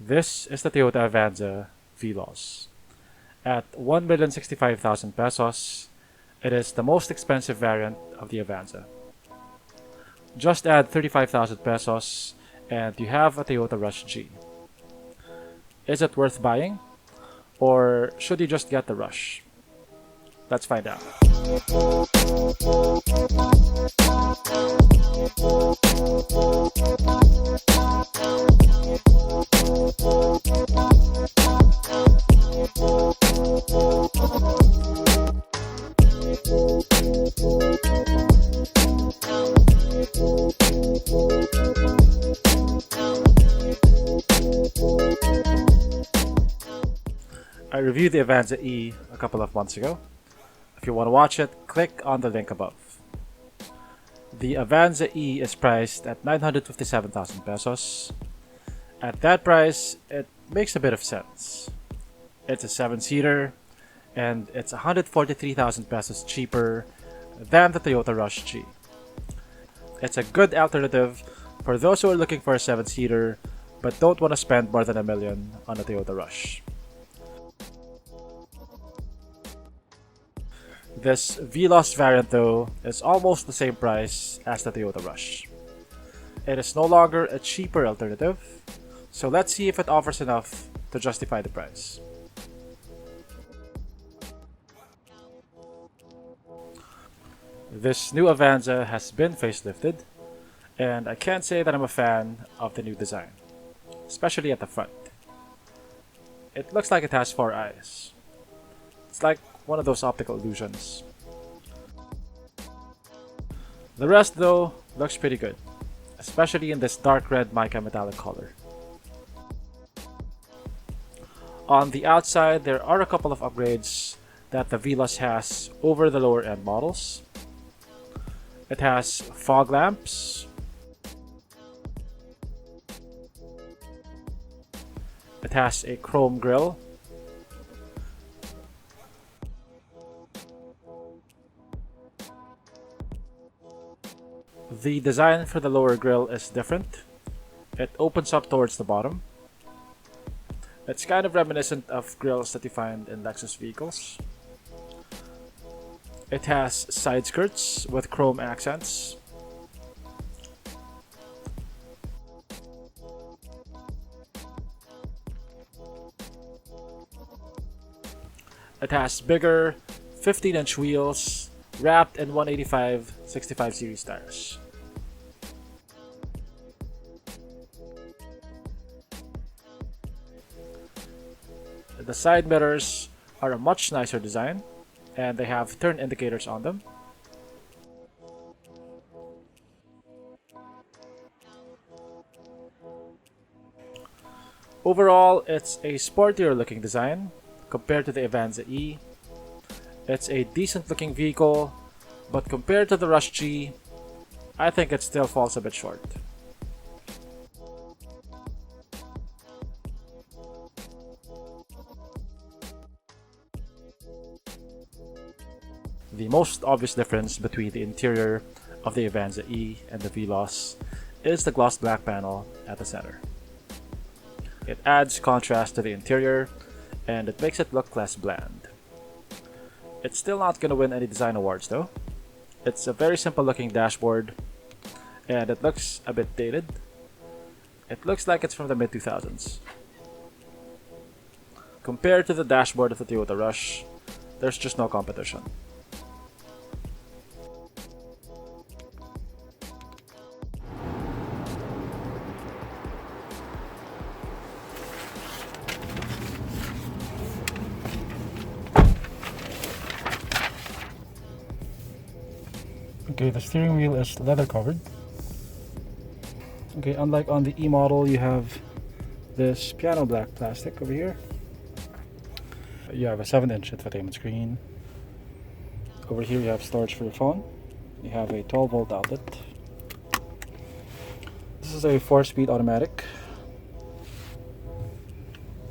This is the Toyota Avanza Veloz. At 1,065,000 pesos, it is the most expensive variant of the Avanza. Just add 35,000 pesos and you have a Toyota Rush G. Is it worth buying? Or should you just get the Rush? Let's find out. I reviewed the Avanza E a couple of months ago. If you want to watch it, click on the link above. The Avanza E is priced at 957,000 pesos. At that price, it makes a bit of sense. It's a 7-seater, and it's 143,000 pesos cheaper than the Toyota Rush G. It's a good alternative for those who are looking for a 7-seater but don't want to spend more than $1 million on a Toyota Rush. This Veloz variant though is almost the same price as the Toyota Rush. It is no longer a cheaper alternative, so let's see if it offers enough to justify the price. This new Avanza has been facelifted, and I can't say that I'm a fan of the new design, especially at the front. It looks like it has 4 eyes. It's like one of those optical illusions. The rest though looks pretty good, especially in this dark red mica metallic color. On the outside, there are a couple of upgrades that the Veloz has over the lower end models. It has fog lamps. It has a chrome grille. The design for the lower grille is different. It opens up towards the bottom. It's kind of reminiscent of grilles that you find in Lexus vehicles. It has side skirts with chrome accents. It has bigger 15-inch wheels wrapped in 185/65 series tires. The side mirrors are a much nicer design, and they have turn indicators on them. Overall, it's a sportier looking design compared to the Avanza E. It's a decent looking vehicle, but compared to the Rush G, I think it still falls a bit short. The most obvious difference between the interior of the Avanza E and the Veloz is the gloss black panel at the center. It adds contrast to the interior and it makes it look less bland. It's still not going to win any design awards though. It's a very simple looking dashboard and it looks a bit dated. It looks like it's from the mid-2000s. Compared to the dashboard of the Toyota Rush, there's just no competition. Okay, the steering wheel is leather covered. Okay, unlike on the E model, you have this piano black plastic over here. You have a 7-inch infotainment screen. Over here you have storage for your phone. You have a 12-volt outlet. This is a 4-speed automatic.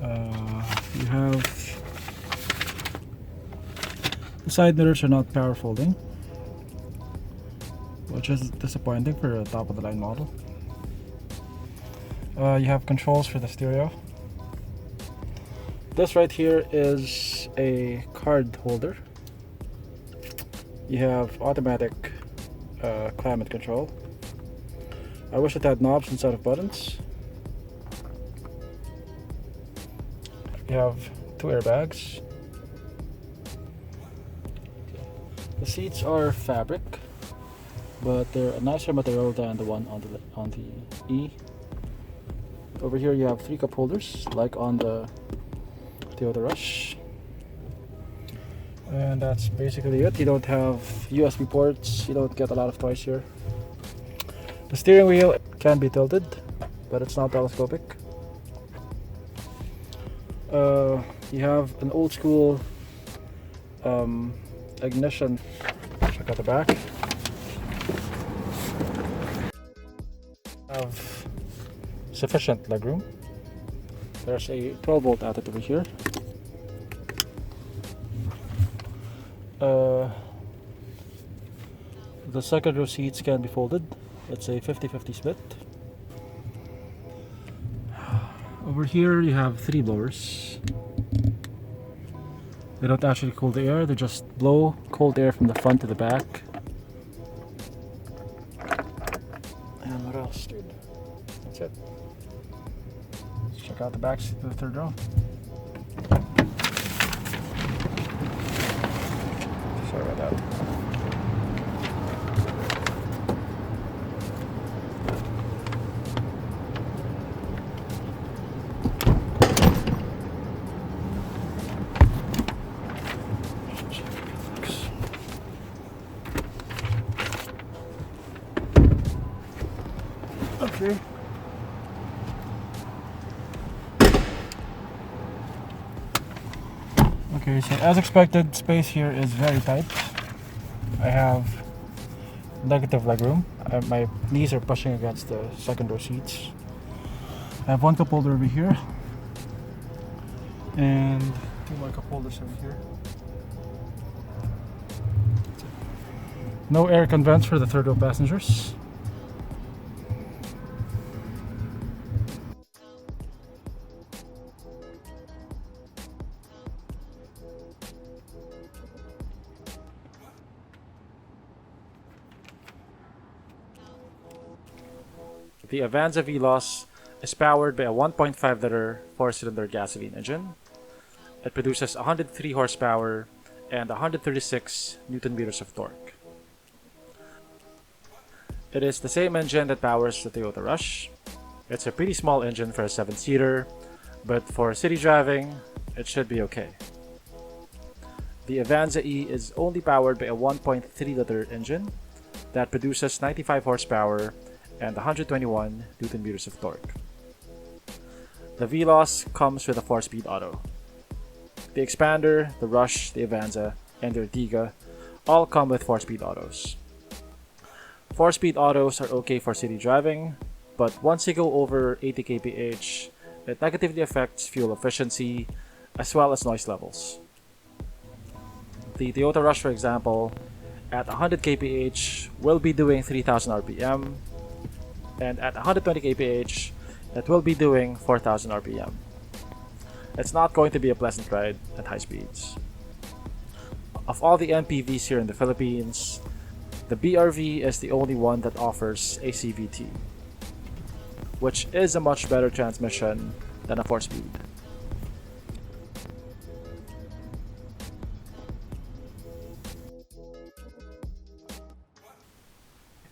You have the side mirrors are not power folding, which is disappointing for a top-of-the-line model. You have controls for the stereo. This right here is a card holder. You have automatic climate control. I wish it had knobs instead of buttons. You have 2 airbags. The seats are fabric, but they're a nicer material than the one on the E. Over here you have 3 cup holders, like on the Toyota Rush. And that's basically it. You don't have USB ports, you don't get a lot of toys here. The steering wheel can be tilted, but it's not telescopic. You have an old school ignition. Check out the back. Have sufficient legroom. There's a 12-volt outlet over here. The second row seats can be folded. It's a 50-50 split. Over here you have 3 blowers. They don't actually cool the air, they just blow cold air from the front to the back. And what else, dude? That's it. Let's check out the back seat of the third row. Sorry about that. Okay. Okay, so as expected, space here is very tight. I have negative legroom. My knees are pushing against the second row seats. I have 1 cup holder over here and 2 more cup holders over here. No air con vents for the third row passengers. The Avanza Veloz is powered by a 1.5 liter 4-cylinder gasoline engine. It produces 103 horsepower and 136 Newton meters of torque. It is the same engine that powers the Toyota Rush. It's a pretty small engine for a 7-seater, but for city driving, it should be okay. The Avanza E is only powered by a 1.3 liter engine that produces 95 horsepower and 121 Newton meters of torque. The Veloz comes with a 4-speed auto. The Expander, the Rush, the Avanza, and the Ertiga all come with 4-speed autos. 4-speed autos are okay for city driving, but once you go over 80 kph, it negatively affects fuel efficiency as well as noise levels. The Toyota Rush, for example, at 100 kph will be doing 3000 rpm, and at 120 kph, it will be doing 4000 rpm. It's not going to be a pleasant ride at high speeds. Of all the MPVs here in the Philippines, the BRV is the only one that offers a CVT, which is a much better transmission than a 4-speed.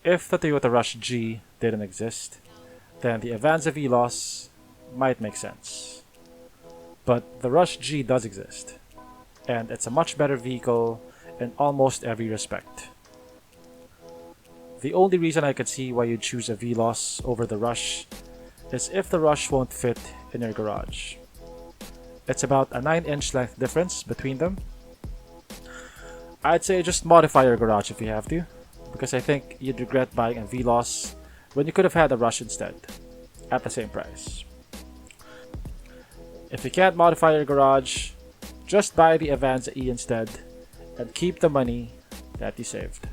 If the Toyota Rush G didn't exist, then the Avanza Veloz might make sense. But the Rush G does exist, and it's a much better vehicle in almost every respect. The only reason I could see why you'd choose a Veloz over the Rush is if the Rush won't fit in your garage. It's about a 9-inch length difference between them. I'd say just modify your garage if you have to, because I think you'd regret buying a Veloz when you could have had a Rush instead, at the same price. If you can't modify your garage, just buy the Avanza E instead and keep the money that you saved.